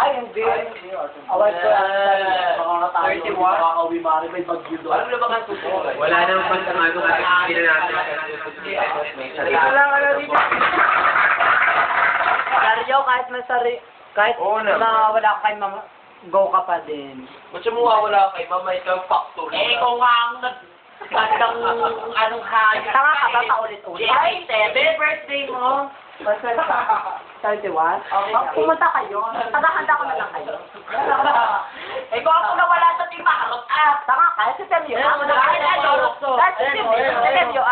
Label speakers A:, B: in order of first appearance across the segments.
A: Ay, hindi. Awal ko mga tayo. Makakauwi mari, may bagyo doon.
B: Ano ba kang susunod? Wala namang pantamano kasi hindi na natin.
A: Wala ka na dito. Dario, kahit masari, kahit na wala ka kay mama, go ka pa din.
B: Ba't siya mawawala kay mama, ikaw factory?
C: Eh, ikaw nga ang nagkandang anong hayop.
A: Tanga ka ba paulit-ulit?
C: Ay, birthday mo.
A: Pasal sa 31? Okay. Pumunta kayo. Tagahanda ko na lang kayo.
C: Eh, kung ako nawala sa timarot,
A: Tanga ka, si Temyo. Si Temyo,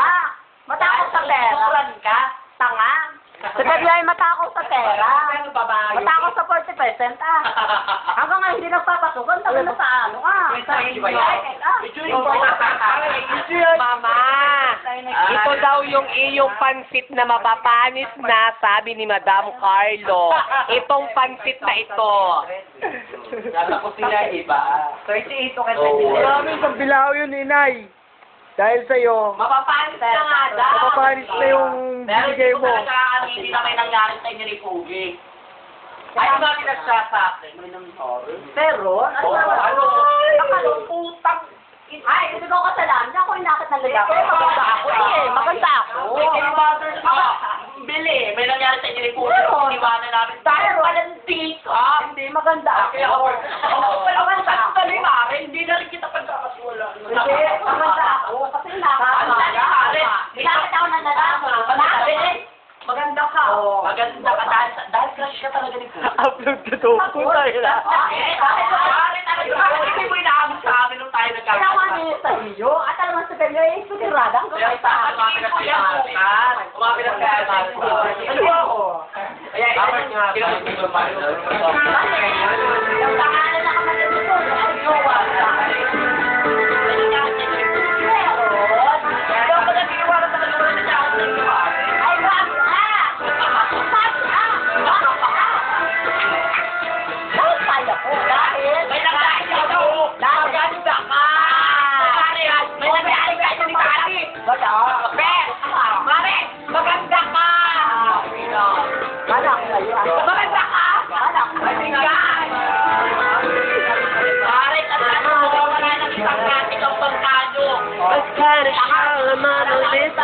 A: matakot sa pera.
C: Turan ka.
A: Tanga. Si Temyo ay matakot sa pera.
C: Pero babayo.
A: Matakot sa 40%, Hanggang nga hindi nagpapasukan, tagal na sa ano,
D: Mama, ito daw yung iyong pansit na mapapanis na, sabi ni Madam Carlo. Itong pansit na ito.
B: Nasa kusina iba.
C: 38 ka na.
E: Maraming pagbilao yun, inay. Dahil sa'yo,
C: Mapapanis na nga daw.
E: mapapanis na yung binigay mo.
C: Pero hindi ko talaga hindi na may nangyari sa inyo ni Pugi. Ay, ba pinagsa sa akin?
A: Pero,
C: Ano? Putang.
A: ay, kasi ko kasalanan niya, ako inakit ng lalaki. Maganda ako maganda ako.
C: Bili, may nangyari sa inyo ni Pugi.
A: Meron.
C: Iwanan namin. Dahil malandi ka.
A: Hindi, maganda ako.
C: Kaya ako, palawan sa kalimare, hindi na rin kita pagkakaswala.
A: Hindi, maganda ako. Kasi inakit ako ng lalaki.
C: Maganda ka. Maganda ka dahil crush ka talaga ni Pugi.
E: Upload ka to. Puta yun
C: Hindi mo inaamit sa amin nung tayo
A: Kailangan niyo sa iyo. At alam mo sa kanyo, eh, sutirada.
C: Kaya sa akin, mga pinagkailangan. Mga pinagkailangan.
A: Ano ako?
C: Kaya
A: Yung pangalan na kapatid mo, ay jowa.
D: Kind of show, I'm on a list.